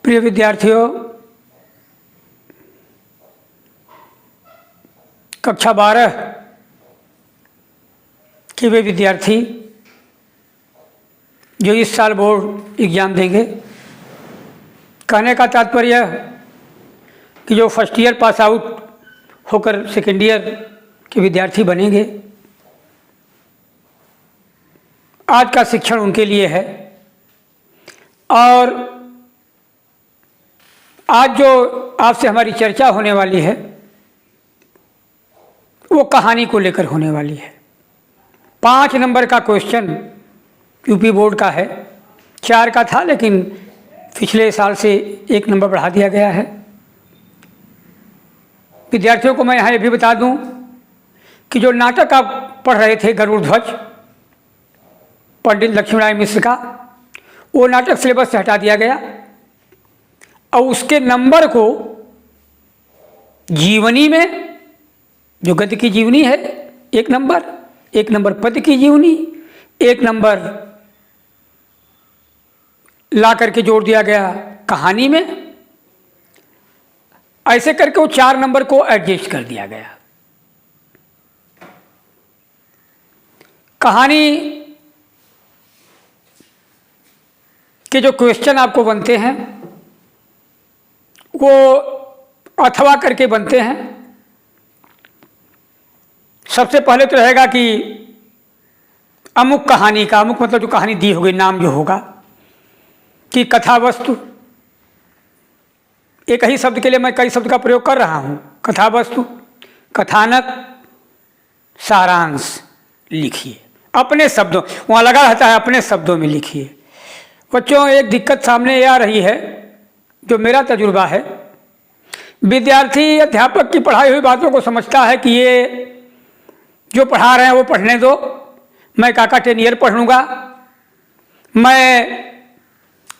प्रिय विद्यार्थियों, कक्षा 12 के वे विद्यार्थी जो इस साल बोर्ड एग्ज़ाम देंगे, कहने का तात्पर्य कि जो फर्स्ट ईयर पास आउट होकर सेकेंड ईयर के विद्यार्थी बनेंगे, आज का शिक्षण उनके लिए है। और आज जो आपसे हमारी चर्चा होने वाली है वो कहानी को लेकर होने वाली है। 5 नंबर का क्वेश्चन यूपी बोर्ड का है। 4 का था, लेकिन पिछले साल से 1 नंबर बढ़ा दिया गया है। विद्यार्थियों को मैं यहाँ ये भी बता दूं कि जो नाटक आप पढ़ रहे थे गरुड़ ध्वज पंडित लक्ष्मीनारायण मिश्र का, वो नाटक सिलेबस से हटा दिया गया और उसके नंबर को जीवनी में, जो गद्य की जीवनी है 1 नंबर, 1 नंबर पद्य की जीवनी, 1 नंबर ला करके जोड़ दिया गया कहानी में। ऐसे करके वो 4 नंबर को एडजस्ट कर दिया गया। कहानी के जो क्वेश्चन आपको बनते हैं वो अथवा करके बनते हैं। सबसे पहले तो रहेगा कि अमुक कहानी का, अमुक मतलब जो कहानी दी होगी, नाम जो होगा, कि कथा वस्तु। एक ही शब्द के लिए मैं कई शब्द का प्रयोग कर रहा हूँ। कथा वस्तु, कथानक, सारांश लिखिए अपने शब्दों, वहाँ लगा रहता है अपने शब्दों में लिखिए। बच्चों, एक दिक्कत सामने आ रही है जो मेरा तजुर्बा है। विद्यार्थी अध्यापक की पढ़ाई हुई बातों को समझता है कि ये जो पढ़ा रहे हैं वो पढ़ने दो, मैं काका टेनियर पढ़ लूँगा, मैं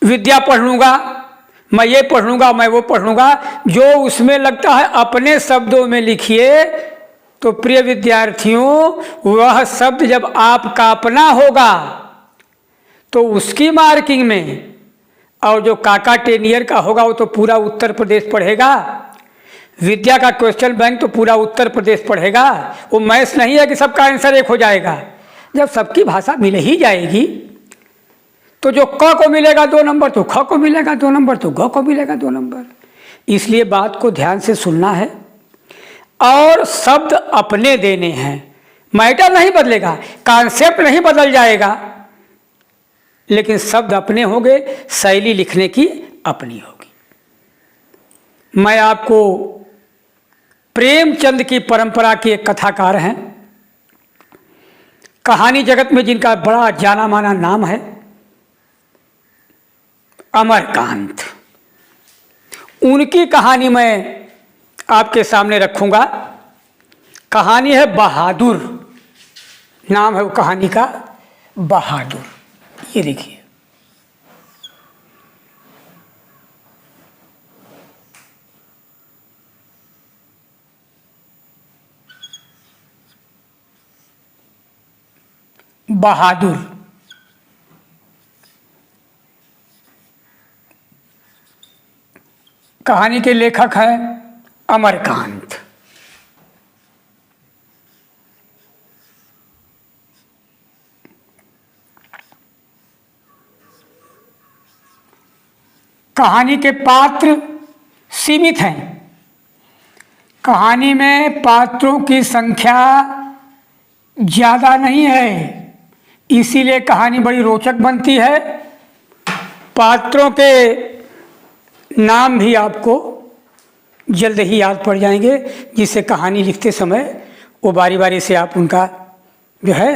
विद्या पढ़ लूँगा, मैं ये पढ़ लूँगा, मैं वो पढ़ लूँगा। जो उसमें लगता है अपने शब्दों में लिखिए। तो प्रिय विद्यार्थियों, वह शब्द जब आपका अपना होगा तो उसकी मार्किंग में, और जो काका टेनियर का होगा वो तो पूरा उत्तर प्रदेश पढ़ेगा। विद्या का क्वेश्चन बैंक तो पूरा उत्तर प्रदेश पढ़ेगा। वो मैथ्स नहीं है कि सबका आंसर एक हो जाएगा। जब सबकी भाषा मिल ही जाएगी तो जो क को मिलेगा 2 नंबर तो ख को मिलेगा 2 नंबर, तो ग को मिलेगा 2 नंबर। इसलिए बात को ध्यान से सुनना है और शब्द अपने देने हैं। मैटर नहीं बदलेगा, कॉन्सेप्ट नहीं बदल जाएगा, लेकिन शब्द अपने होंगे, शैली लिखने की अपनी होगी। मैं आपको प्रेमचंद की परंपरा के एक कथाकार हैं, कहानी जगत में जिनका बड़ा जाना माना नाम है, अमरकांत। उनकी कहानी मैं आपके सामने रखूंगा। कहानी है बहादुर, नाम है वो कहानी का बहादुर। ये देखिए, बहादुर। कहानी के लेखक हैं अमरकांत। कहानी के पात्र सीमित हैं। कहानी में पात्रों की संख्या ज़्यादा नहीं है, इसीलिए कहानी बड़ी रोचक बनती है। पात्रों के नाम भी आपको जल्द ही याद पड़ जाएंगे, जिससे कहानी लिखते समय वो बारी बारी से आप उनका जो है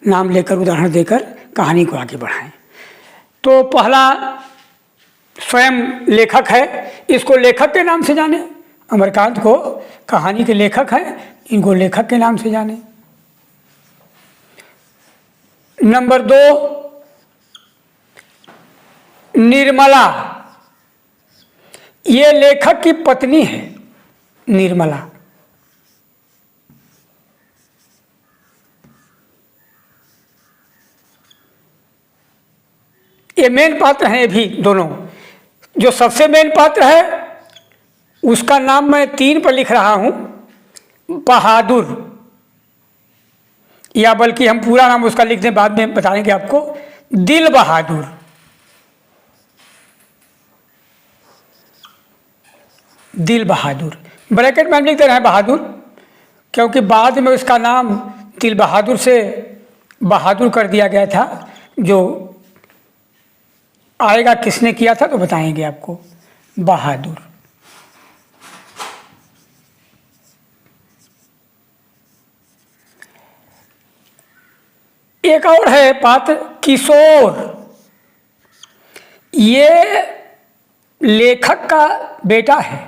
नाम लेकर, उदाहरण देकर कहानी को आगे बढ़ाएं। तो पहला स्वयं लेखक है, इसको लेखक के नाम से जाने। अमरकांत को कहानी के लेखक हैं, इनको लेखक के नाम से जाने। नंबर 2, निर्मला। ये लेखक की पत्नी है, निर्मला। ये मेन पात्र हैं भी दोनों। जो सबसे मेन पात्र है उसका नाम मैं 3 पर लिख रहा हूं, बहादुर, या बल्कि हम पूरा नाम उसका लिख दें, बाद में बताएंगे आपको, दिल बहादुर। दिल बहादुर ब्रैकेट में हम लिख दे रहे हैं बहादुर, क्योंकि बाद में उसका नाम दिल बहादुर से बहादुर कर दिया गया था। जो आएगा किसने किया था तो बताएंगे आपको। बहादुर। एक और है पात्र किशोर। ये लेखक का बेटा है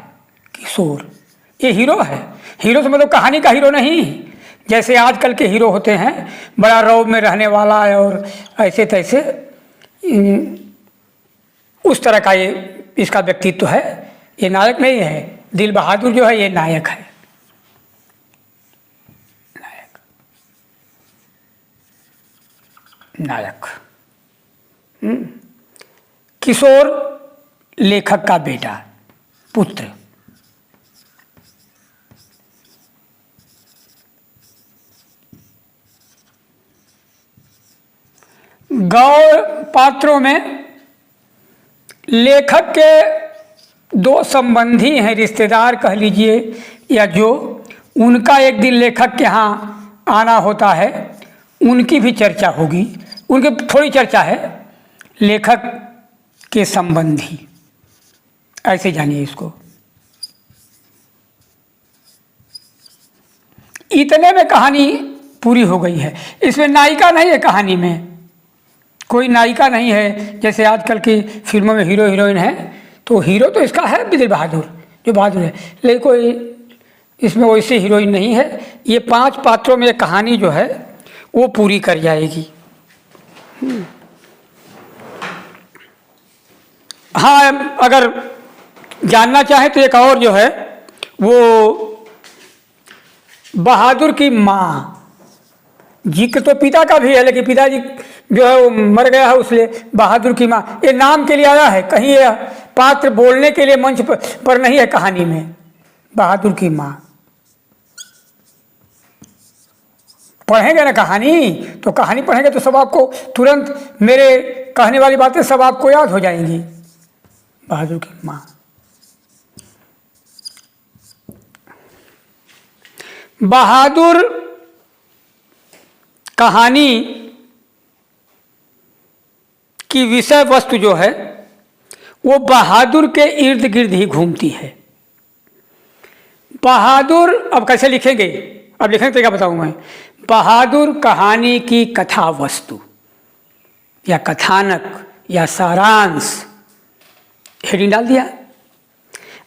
किशोर। ये हीरो है। हीरो से मतलब कहानी का हीरो नहीं, जैसे आजकल के हीरो होते हैं, बड़ा रौब में रहने वाला है और ऐसे तैसे, उस तरह का ये इसका व्यक्तित्व है। ये नायक नहीं है। दिल बहादुर जो है ये नायक है। नायक। किशोर लेखक का बेटा, पुत्र। गौर पात्रों में लेखक के 2 संबंधी हैं, रिश्तेदार कह लीजिए, या जो उनका एक दिन लेखक के यहाँ आना होता है, उनकी भी चर्चा होगी। उनकी थोड़ी चर्चा है। लेखक के संबंधी, ऐसे जानिए इसको। इतने में कहानी पूरी हो गई है। इसमें नायिका नहीं है, कहानी में कोई नायिका नहीं है। जैसे आजकल की फिल्मों में हीरो हीरोइन है, तो हीरो तो इसका है दिल बहादुर, जो बहादुर है, लेकिन कोई इसमें वैसे हीरोइन नहीं है। ये 5 पात्रों में कहानी जो है वो पूरी कर जाएगी। हाँ, अगर जानना चाहे तो एक और जो है वो बहादुर की माँ। जिक्र तो पिता का भी है, लेकिन पिताजी जो है वो मर गया है, उसलिए बहादुर की माँ ये नाम के लिए आया है। कहीं ये पात्र बोलने के लिए मंच पर नहीं है कहानी में। बहादुर की माँ पढ़ेंगे ना कहानी, तो कहानी पढ़ेंगे तो सब आपको तुरंत मेरे कहने वाली बातें सब आपको याद हो जाएंगी। बहादुर की माँ। बहादुर कहानी की विषय वस्तु जो है वो बहादुर के इर्द गिर्द ही घूमती है। बहादुर, अब कैसे लिखेंगे, अब लिखने तरीका बताऊं मैं। बहादुर कहानी की कथा वस्तु या कथानक या सारांश, हेडिंग डाल दिया।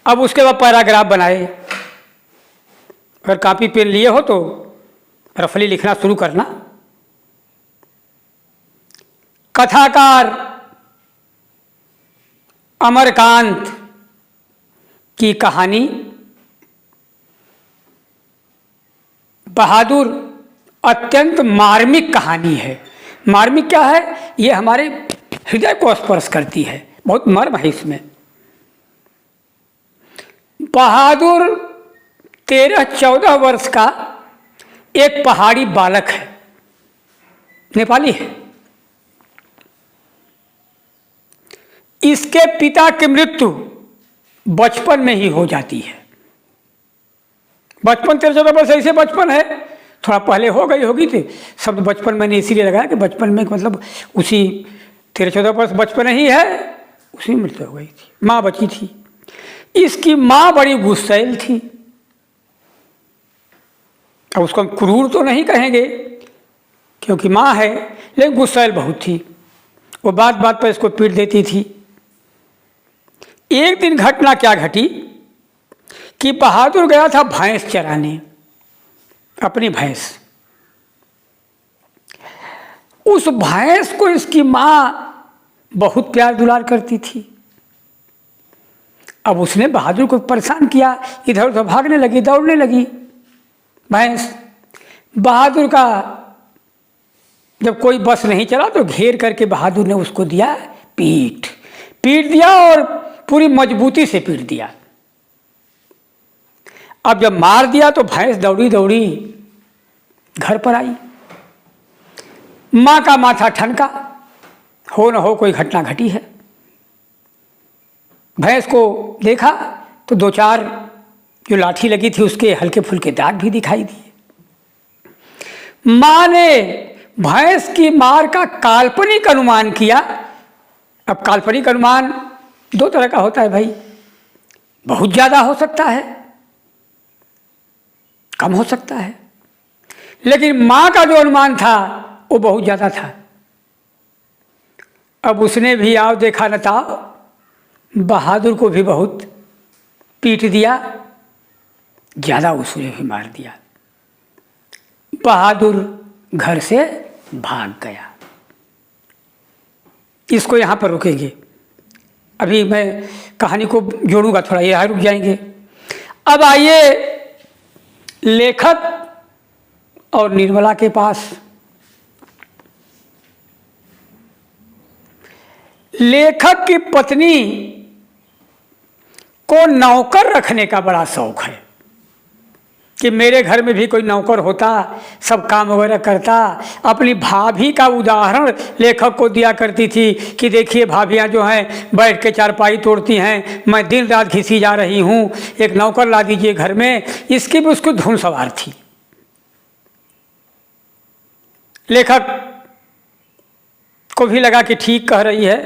अब उसके बाद पैराग्राफ बनाए। अगर कॉपी पेन लिए हो तो रफली लिखना शुरू करना। कथाकार अमरकांत की कहानी। बहादुर अत्यंत मार्मिक कहानी है। मार्मिक क्या है? ये हमारे हृदय को स्पर्श करती है, बहुत मर्म है इसमें। बहादुर 13-14 वर्ष का एक पहाड़ी बालक है, नेपाली है। इसके पिता की मृत्यु बचपन में ही हो जाती है। बचपन 13-14 वर्ष ऐसे बचपन है, थोड़ा पहले हो गई होगी थी। शब्द बचपन मैंने इसीलिए लगाया कि बचपन में मतलब उसी 13-14 वर्ष बचपन ही है, उसी में मृत्यु हो गई थी। माँ बची थी। इसकी माँ बड़ी गुस्सैल थी। अब उसको हम क्रूर तो नहीं कहेंगे क्योंकि माँ है, लेकिन गुस्सैल बहुत थी। वो बात बात पर इसको पीट देती थी। एक दिन घटना क्या घटी कि बहादुर गया था भैंस चराने, अपनी भैंस। उस भैंस को इसकी माँ बहुत प्यार दुलार करती थी। अब उसने बहादुर को परेशान किया, इधर उधर भागने लगी, दौड़ने लगी भैंस। बहादुर का जब कोई बस नहीं चला तो घेर करके बहादुर ने उसको दिया पीट दिया और पूरी मजबूती से पीट दिया। अब जब मार दिया तो भैंस दौड़ी दौड़ी घर पर आई। माँ का माथा ठनका, हो न हो कोई घटना घटी है। भैंस को देखा तो दो चार जो लाठी लगी थी उसके हल्के फुल्के दाग भी दिखाई दिए। माँ ने भैंस की मार का काल्पनिक अनुमान किया। अब काल्पनिक अनुमान दो तरह का होता है भाई, बहुत ज़्यादा हो सकता है, कम हो सकता है, लेकिन माँ का जो अनुमान था वो बहुत ज़्यादा था। अब उसने भी आओ देखा न ताओ, बहादुर को भी बहुत पीट दिया, ज़्यादा उसने भी मार दिया। बहादुर घर से भाग गया। इसको यहाँ पर रुकेंगे, अभी मैं कहानी को जोड़ूंगा थोड़ा, यहाँ रुक जाएंगे। अब आइए लेखक और निर्मला के पास। लेखक की पत्नी को नौकर रखने का बड़ा शौक है कि मेरे घर में भी कोई नौकर होता, सब काम वगैरह करता। अपनी भाभी का उदाहरण लेखक को दिया करती थी कि देखिए भाभियाँ जो हैं बैठ के चारपाई तोड़ती हैं, मैं दिन रात घिसी जा रही हूँ, एक नौकर ला दीजिए घर में। इसकी भी उसको धुन सवार थी। लेखक को भी लगा कि ठीक कह रही है,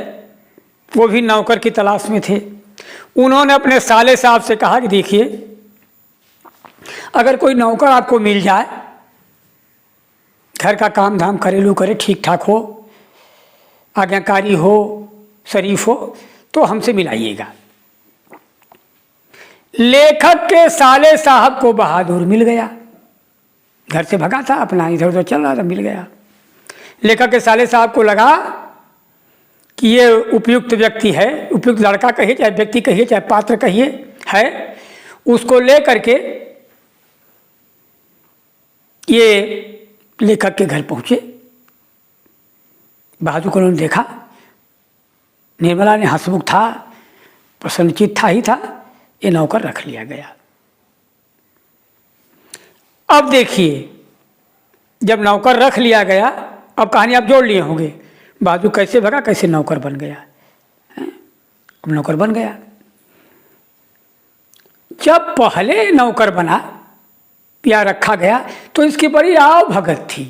वो भी नौकर की तलाश में थे। उन्होंने अपने साले साहब से कहा कि देखिए अगर कोई नौकर आपको मिल जाए, घर का काम धाम घरेलू करे, ठीक ठाक हो, आज्ञाकारी हो, शरीफ हो, तो हमसे मिलाइएगा। लेखक के साले साहब को बहादुर मिल गया। घर से भगा था, अपना इधर उधर चल रहा था, मिल गया। लेखक के साले साहब को लगा कि ये उपयुक्त व्यक्ति है, उपयुक्त लड़का कहिए चाहे व्यक्ति कहिए चाहे पात्र कहिए है। उसको ले करके ये लेखक के घर पहुँचे। बहादुर को उन्होंने देखा, निर्मला ने हंसमुख था, प्रसन्नचित था ही था, ये नौकर रख लिया गया। अब देखिए जब नौकर रख लिया गया, अब कहानी आप जोड़ लिए होंगे, बहादुर कैसे भगा, कैसे नौकर बन गया। अब नौकर बन गया। जब पहले नौकर बना या रखा गया तो इसकी बड़ी आव भगत थी।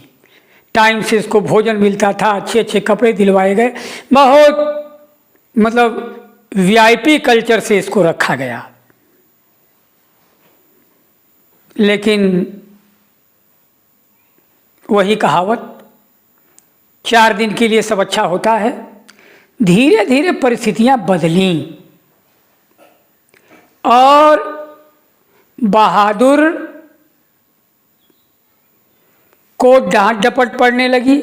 टाइम से इसको भोजन मिलता था, अच्छे अच्छे कपड़े दिलवाए गए, बहुत मतलब वीआईपी कल्चर से इसको रखा गया। लेकिन वही कहावत, 4 दिन के लिए सब अच्छा होता है। धीरे धीरे परिस्थितियां बदलीं और बहादुर को डांट डपट पड़ने लगी।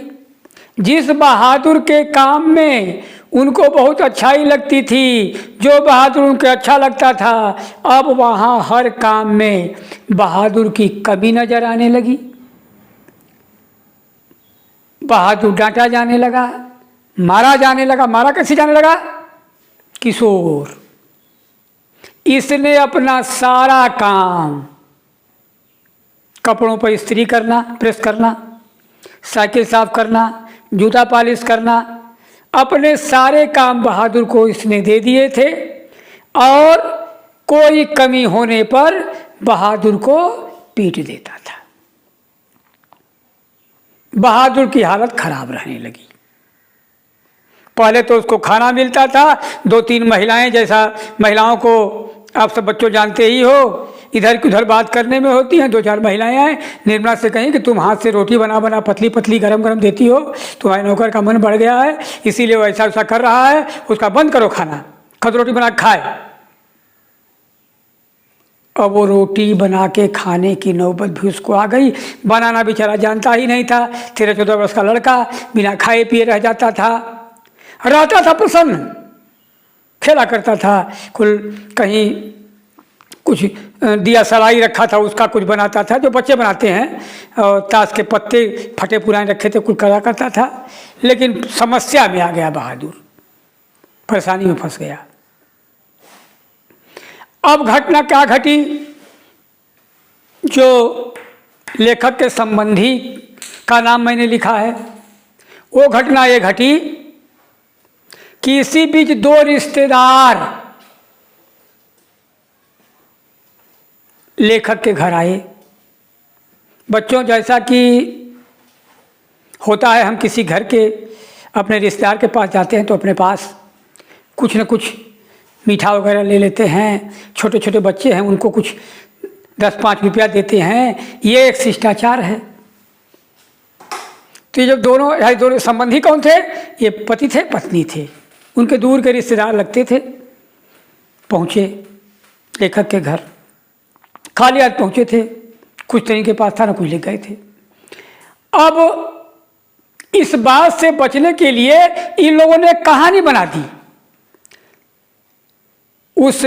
जिस बहादुर के काम में उनको बहुत अच्छाई लगती थी, जो बहादुर उनको अच्छा लगता था, अब वहाँ हर काम में बहादुर की कमी नजर आने लगी। बहादुर डांटा जाने लगा, मारा जाने लगा। मारा कैसे जाने लगा? किशोर। इसने अपना सारा काम, कपड़ों पर इस्त्री करना, प्रेस करना, साइकिल साफ करना, जूता पॉलिश करना, अपने सारे काम बहादुर को इसने दे दिए थे। और कोई कमी होने पर बहादुर को पीट देता था। बहादुर की हालत खराब रहने लगी। पहले तो उसको खाना मिलता था, 2-3 महिलाएं, जैसा महिलाओं को आप सब बच्चों जानते ही हो, इधर की उधर बात करने में होती हैं। 2-4 महिलाएं आए, निर्मला से कहीं कि तुम हाथ से रोटी बना बना पतली पतली गरम गरम देती हो, तुम्हारे नौकर का मन बढ़ गया है, इसीलिए वो ऐसा वैसा कर रहा है, उसका बंद करो खाना, खुद रोटी बना खाए। अब वो रोटी बना के खाने की नौबत भी उसको आ गई। बनाना बेचारा जानता ही नहीं था। 13-14 वर्ष का लड़का बिना खाए पिए रह जाता था, रहता था प्रसन्न, खेला करता था। कुल कहीं कुछ दिया सलाई रखा था, उसका कुछ बनाता था, जो बच्चे बनाते हैं, और ताश के पत्ते फटे पुराने रखे थे, कुछ करा करता था। लेकिन समस्या में आ गया बहादुर, परेशानी में फंस गया। अब घटना क्या घटी, जो लेखक के संबंधी का नाम मैंने लिखा है, वो घटना ये घटी कि इसी बीच दो रिश्तेदार लेखक के घर आए। बच्चों, जैसा कि होता है, हम किसी घर के अपने रिश्तेदार के पास जाते हैं तो अपने पास कुछ न कुछ मीठा वगैरह ले लेते हैं। छोटे छोटे बच्चे हैं, उनको कुछ 10-5 रुपया देते हैं, ये एक शिष्टाचार है। तो ये जब दोनों संबंधी कौन थे, ये पति थे पत्नी थे, उनके दूर के रिश्तेदार लगते थे। पहुँचे लेखक के घर, खाली हाथ पहुँचे थे, कुछ तो इनके पास था ना कुछ ले गए थे। अब इस बात से बचने के लिए इन लोगों ने कहानी बना दी। उस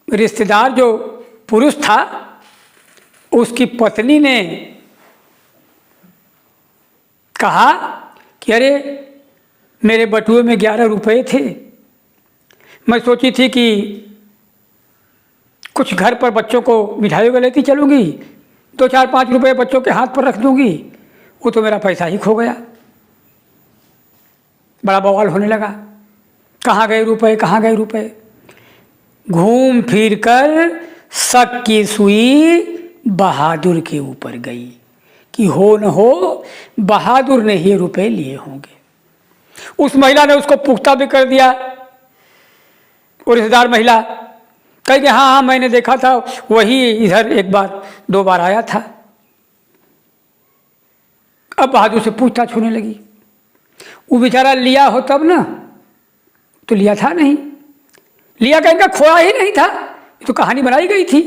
रिश्तेदार जो पुरुष था, उसकी पत्नी ने कहा कि अरे मेरे बटुए में 11 रुपये थे, मैं सोची थी कि कुछ घर पर बच्चों को मिठाई वगैरह लेती चलूँगी, 2-4-5 रुपये बच्चों के हाथ पर रख दूँगी, वो तो मेरा पैसा ही खो गया। बड़ा बवाल होने लगा, कहाँ गए रुपए, कहाँ गए रुपए। घूम फिर कर शक की सुई बहादुर के ऊपर गई कि हो न हो बहादुर ने ही रुपए लिए होंगे। उस महिला ने उसको पुख्ता भी कर दिया, वो रिश्तेदार महिला कह के हाँ हाँ मैंने देखा था, वही इधर 1-2 बार आया था। अब बहादुर से पूछताछ होने लगी। वो बेचारा लिया हो तब ना, तो लिया था नहीं, लिया कहीं खोया ही नहीं था, तो कहानी बनाई गई थी।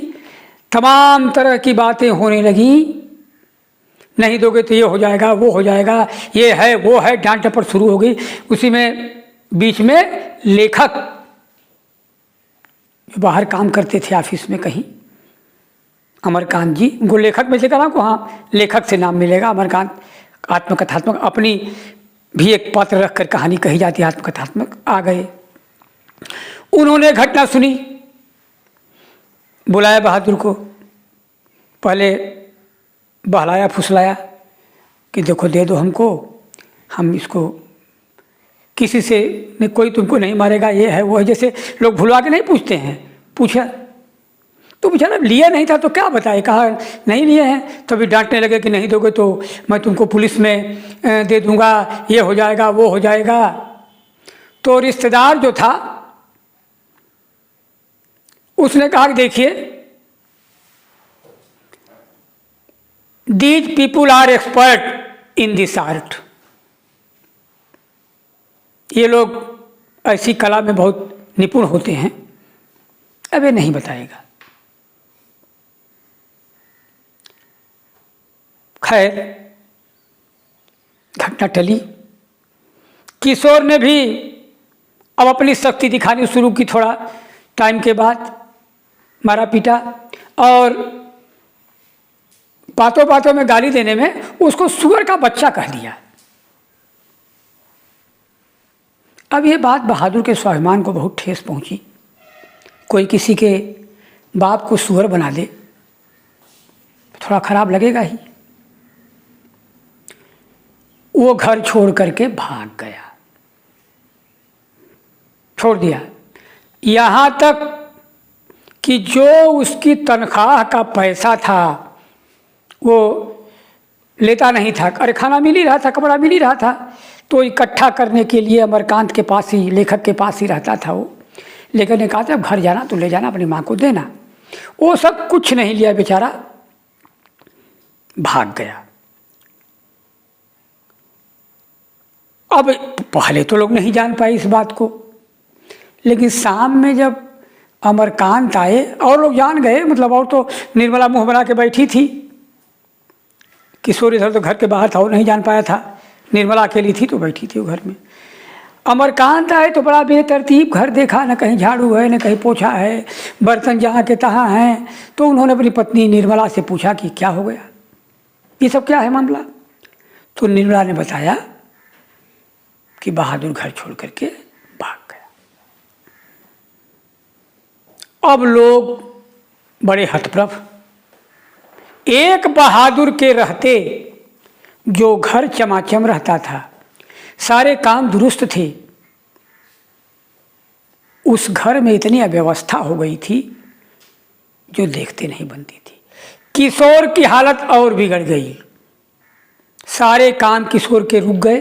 तमाम तरह की बातें होने लगी, नहीं दोगे तो ये हो जाएगा, वो हो जाएगा, ये है वो है, डांट डपट शुरू हो गई। उसी में बीच में लेखक जो बाहर काम करते थे ऑफिस में कहीं, अमरकांत जी, उनको लेखक में से कहा को, हाँ लेखक से नाम मिलेगा अमरकांत, आत्मकथात्मक अपनी भी एक पात्र रखकर कहानी कही जाती है आत्मकथात्मक। आ गए, उन्होंने घटना सुनी, बुलाया बहादुर को, पहले बहलाया फुसलाया कि देखो दे दो हमको, हम इसको किसी से नहीं, कोई तुमको नहीं मारेगा, ये है वो है, जैसे लोग भुलवा के नहीं पूछते हैं। पूछा तो बेचारा लिया नहीं था तो क्या बताए, कहा नहीं लिए हैं, तभी डांटने लगे कि नहीं दोगे तो मैं तुमको पुलिस में दे दूंगा, ये हो जाएगा वो हो जाएगा। तो रिश्तेदार जो था उसने कहा कि देखिए, these people are expert in this art, ये लोग ऐसी कला में बहुत निपुण होते हैं, अब ये नहीं बताएगा। खैर घटना टली। किशोर ने भी अब अपनी शक्ति दिखानी शुरू की, थोड़ा टाइम के बाद मारा पीटा, और बातों बातों में गाली देने में उसको सुअर का बच्चा कह दिया। अब ये बात बहादुर के स्वाभिमान को बहुत ठेस पहुंची। कोई किसी के बाप को सुअर बना दे, थोड़ा खराब लगेगा ही। वो घर छोड़ करके भाग गया, छोड़ दिया। यहाँ तक कि जो उसकी तनख्वाह का पैसा था वो लेता नहीं था। अरे खाना मिल ही रहा था, कपड़ा मिल ही रहा था, तो इकट्ठा करने के लिए अमरकांत के पास ही, लेखक के पास ही रहता था वो। लेखक ने कहा था अब घर जाना तो ले जाना, अपनी माँ को देना। वो सब कुछ नहीं लिया, बेचारा भाग गया। अब पहले तो लोग नहीं जान पाए इस बात को, लेकिन शाम में जब अमरकांत आए और लोग जान गए, मतलब और तो निर्मला मुंह बना के बैठी थी, किशोर इधर तो घर के बाहर था, वो नहीं जान पाया था, निर्मला अकेली थी तो बैठी थी वो घर में। अमरकांत आए तो बड़ा बेतरतीब घर देखा, न कहीं झाड़ू है न कहीं पोछा है, बर्तन जहाँ के तहाँ हैं। तो उन्होंने अपनी पत्नी निर्मला से पूछा कि क्या हो गया, ये सब क्या है मामला। तो निर्मला ने बताया कि बहादुर घर छोड़ करके भाग गया। अब लोग बड़े हतप्रभ। एक बहादुर के रहते जो घर चमाचम रहता था, सारे काम दुरुस्त थे, उस घर में इतनी अव्यवस्था हो गई थी जो देखते नहीं बनती थी। किशोर की हालत और बिगड़ गई, सारे काम किशोर के रुक गए।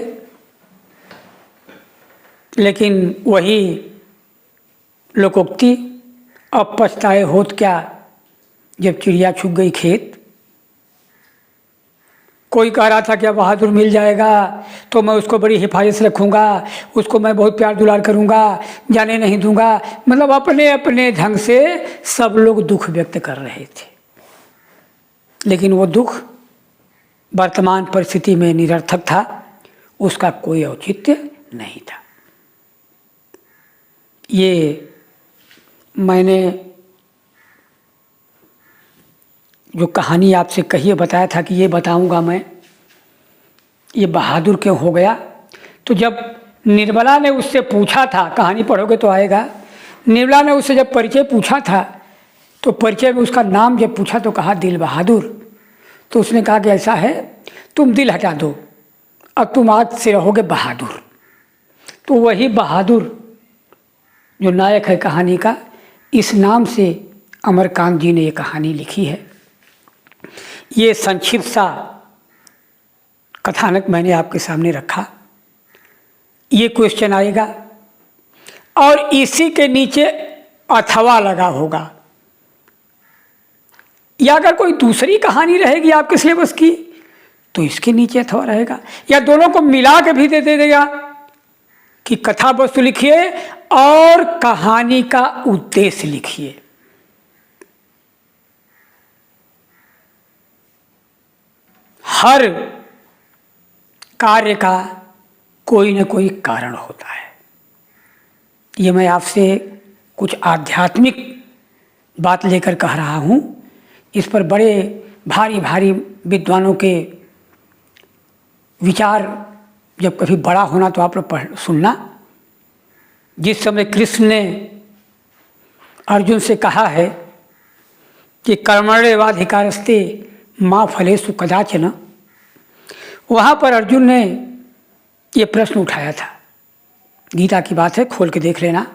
लेकिन वही लोकोक्ति, अब पछताए होत क्या जब चिड़िया छुप गई खेत। कोई कह रहा था कि अब बहादुर मिल जाएगा तो मैं उसको बड़ी हिफाजत से रखूँगा, उसको मैं बहुत प्यार दुलार करूँगा, जाने नहीं दूंगा। मतलब अपने अपने ढंग से सब लोग दुख व्यक्त कर रहे थे, लेकिन वो दुख वर्तमान परिस्थिति में निरर्थक था, उसका कोई औचित्य नहीं था। ये मैंने जो कहानी आपसे कही है, बताया था कि ये बताऊंगा मैं, ये बहादुर क्यों हो गया। तो जब निर्मला ने उससे पूछा था, कहानी पढ़ोगे तो आएगा, निर्मला ने उससे जब परिचय पूछा था तो परिचय में उसका नाम जब पूछा तो कहा दिल बहादुर। तो उसने कहा कि ऐसा है, तुम दिल हटा दो, अब तुम आज से रहोगे बहादुर। तो वही बहादुर जो नायक है कहानी का, इस नाम से अमरकांत जी ने ये कहानी लिखी है। ये संक्षिप्त सा कथानक मैंने आपके सामने रखा। ये क्वेश्चन आएगा और इसी के नीचे अथवा लगा होगा, या अगर कोई दूसरी कहानी रहेगी आपके सिलेबस की तो इसके नीचे अथवा रहेगा, या दोनों को मिला के भी दे देगा कि कथा वस्तु लिखिए और कहानी का उद्देश्य लिखिए। हर कार्य का कोई न कोई कारण होता है। ये मैं आपसे कुछ आध्यात्मिक बात लेकर कह रहा हूँ। इस पर बड़े भारी भारी विद्वानों के विचार जब कभी बड़ा होना तो आप लोग सुनना। जिस समय कृष्ण ने अर्जुन से कहा है कि कर्मण्येवाधिकारस्ते माँ फलेषु कदाचन, वहाँ पर अर्जुन ने ये प्रश्न उठाया था। गीता की बात है, खोल के देख लेना,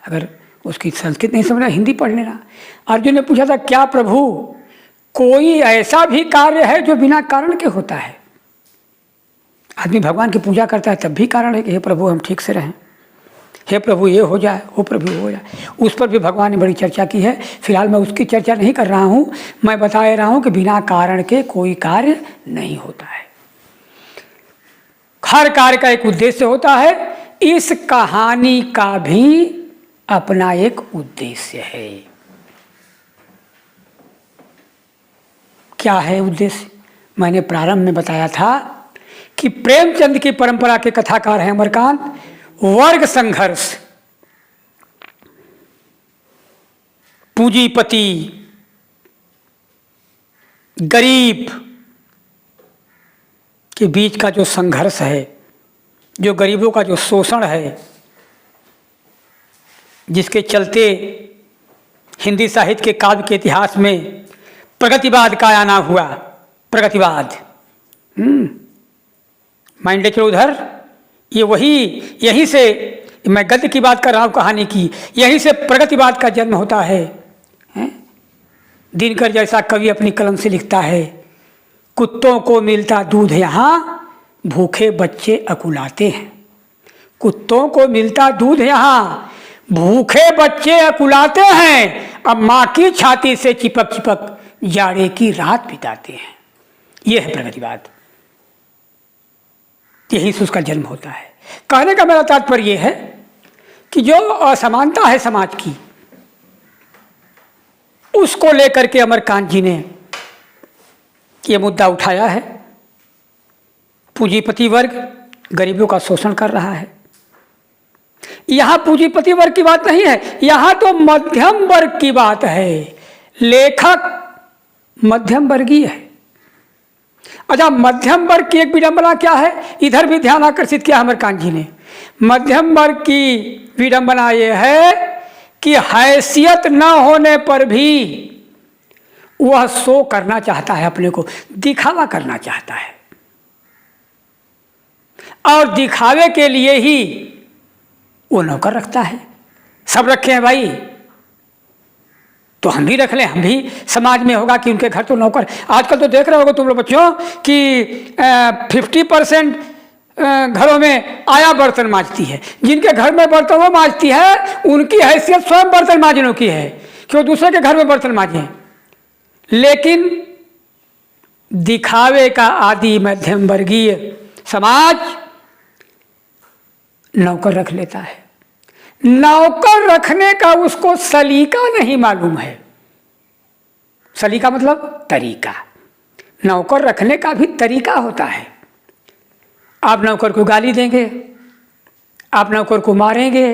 अगर उसकी संस्कृत नहीं समझना हिंदी पढ़ लेना। अर्जुन ने पूछा था, क्या प्रभु कोई ऐसा भी कार्य है जो बिना कारण के होता है? आदमी भगवान की पूजा करता है तब भी कारण है कि हे प्रभु हम ठीक से रहें, हे प्रभु ये हो जाए, हो प्रभु हो जाए। उस पर भी भगवान ने बड़ी चर्चा की है। फिलहाल मैं उसकी चर्चा नहीं कर रहा हूँ, मैं बता रहा हूँ कि बिना कारण के कोई कार्य नहीं होता है। हर कार्य का एक उद्देश्य होता है। इस कहानी का भी अपना एक उद्देश्य है। क्या है उद्देश्य? मैंने प्रारंभ में बताया था कि प्रेमचंद की परंपरा के कथाकार हैं अमरकांत। वर्ग संघर्ष, पूंजीपति गरीब के बीच का जो संघर्ष है, जो गरीबों का जो शोषण है, जिसके चलते हिंदी साहित्य के काव्य के इतिहास में प्रगतिवाद का आना हुआ। प्रगतिवाद माइंड ले चलो उधर, ये वही, यहीं से मैं गद्य की बात कर रहा हूँ, कहानी की, यहीं से प्रगतिवाद का जन्म होता है। दिनकर जैसा कवि अपनी कलम से लिखता है, कुत्तों को मिलता दूध यहाँ, भूखे बच्चे अकुलाते हैं। कुत्तों को मिलता दूध यहाँ, भूखे बच्चे अकुलाते हैं। अब माँ की छाती से चिपक चिपक जाड़े की रात बिताते हैं। यह है प्रगतिवाद, यही से उसका जन्म होता है। कहने का मेरा तात्पर्य यह है कि जो असमानता है समाज की, उसको लेकर के अमरकांत जी ने ये मुद्दा उठाया है। पूंजीपति वर्ग गरीबों का शोषण कर रहा है। यहां पूंजीपति वर्ग की बात नहीं है, यहां तो मध्यम वर्ग की बात है। लेखक मध्यम वर्गीय है। अच्छा, मध्यम वर्ग की एक विडंबना क्या है, इधर भी ध्यान आकर्षित किया अमरकांत जी ने। मध्यम वर्ग की विडंबना यह है कि हैसियत न होने पर भी वह शो करना चाहता है, अपने को दिखावा करना चाहता है, और दिखावे के लिए ही वो नौकर रखता है। सब रखे हैं भाई, तो हम भी रख लें, हम भी समाज में होगा कि उनके घर तो नौकर। आजकल तो देख रहे होगे तुम लोग बच्चों कि 50% घरों में आया बर्तन मांजती है। जिनके घर में बर्तन वो मांजती है, उनकी हैसियत स्वयं बर्तन मांजने की है कि वो दूसरे के घर में बर्तन मांजे। लेकिन दिखावे का आदि मध्यम वर्गीय समाज नौकर रख लेता है। नौकर रखने का उसको सलीका नहीं मालूम है। सलीका मतलब तरीका। नौकर रखने का भी तरीका होता है। आप नौकर को गाली देंगे, आप नौकर को मारेंगे,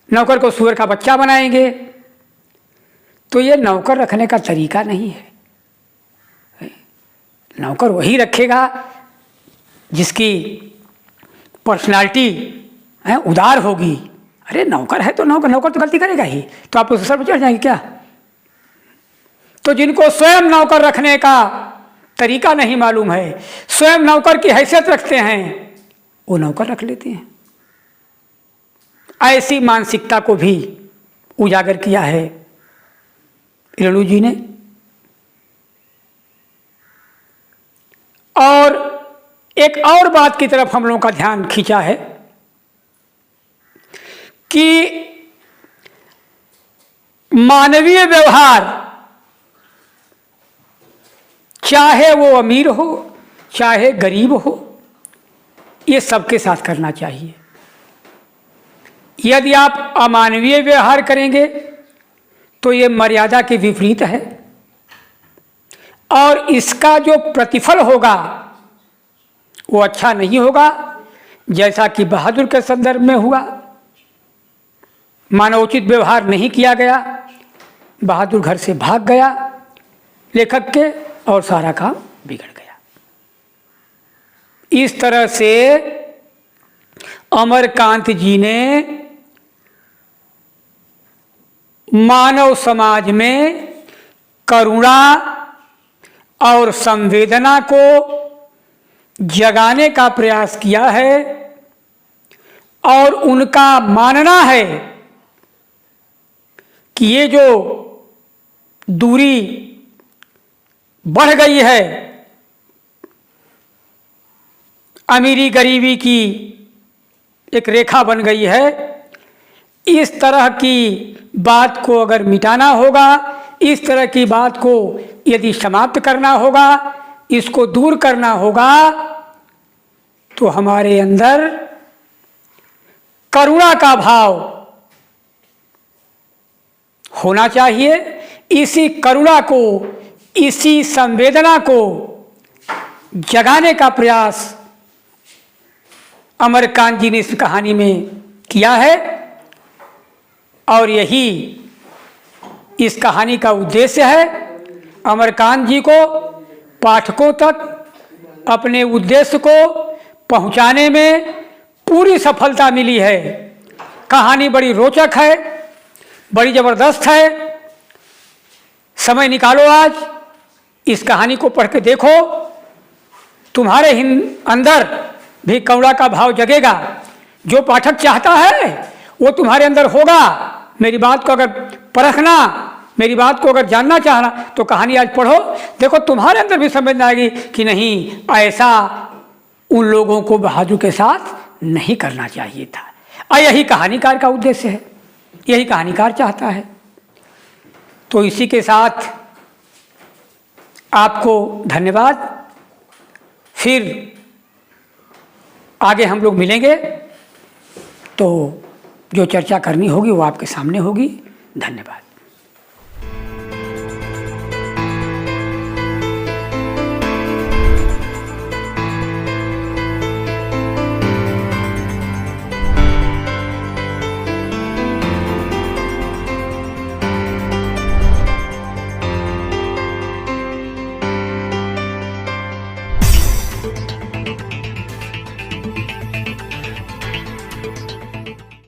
नौकर को सूअर का बच्चा बनाएंगे, तो ये नौकर रखने का तरीका नहीं है। नौकर वही रखेगा जिसकी पर्सनालिटी उदार होगी। अरे नौकर है तो नौकर तो गलती करेगा ही, तो आप उसके सर पर चढ़ जाएंगे क्या? तो जिनको स्वयं नौकर रखने का तरीका नहीं मालूम है, स्वयं नौकर की हैसियत रखते हैं, वो नौकर रख लेते हैं। ऐसी मानसिकता को भी उजागर किया है रेणु जी ने। और एक और बात की तरफ हम लोगों का ध्यान खींचा है कि मानवीय व्यवहार चाहे वो अमीर हो चाहे गरीब हो, ये सबके साथ करना चाहिए। यदि आप अमानवीय व्यवहार करेंगे तो ये मर्यादा के विपरीत है, और इसका जो प्रतिफल होगा वो अच्छा नहीं होगा। जैसा कि बहादुर के संदर्भ में हुआ, मानवोचित व्यवहार नहीं किया गया, बहादुर घर से भाग गया लेखक के, और सारा काम बिगड़ गया। इस तरह से अमरकांत जी ने मानव समाज में करुणा और संवेदना को जगाने का प्रयास किया है, और उनका मानना है कि ये जो दूरी बढ़ गई है, अमीरी गरीबी की एक रेखा बन गई है, इस तरह की बात को अगर मिटाना होगा, इस तरह की बात को यदि समाप्त करना होगा, इसको दूर करना होगा, तो हमारे अंदर करुणा का भाव होना चाहिए। इसी करुणा को, इसी संवेदना को जगाने का प्रयास अमरकांत जी ने इस कहानी में किया है, और यही इस कहानी का उद्देश्य है। अमरकांत जी को पाठकों तक अपने उद्देश्य को पहुंचाने में पूरी सफलता मिली है। कहानी बड़ी रोचक है, बड़ी ज़बरदस्त है। समय निकालो, आज इस कहानी को पढ़ के देखो, तुम्हारे अंदर भी करुणा का भाव जगेगा। जो पाठक चाहता है वो तुम्हारे अंदर होगा। मेरी बात को अगर परखना, मेरी बात को अगर जानना चाहना, तो कहानी आज पढ़ो, देखो तुम्हारे अंदर भी समझ आएगी कि नहीं, ऐसा उन लोगों को बहादुर के साथ नहीं करना चाहिए था। और यही कहानीकार का उद्देश्य है, यही कहानीकार चाहता है। तो इसी के साथ आपको धन्यवाद। फिर आगे हम लोग मिलेंगे, तो जो चर्चा करनी होगी वो आपके सामने होगी। धन्यवाद।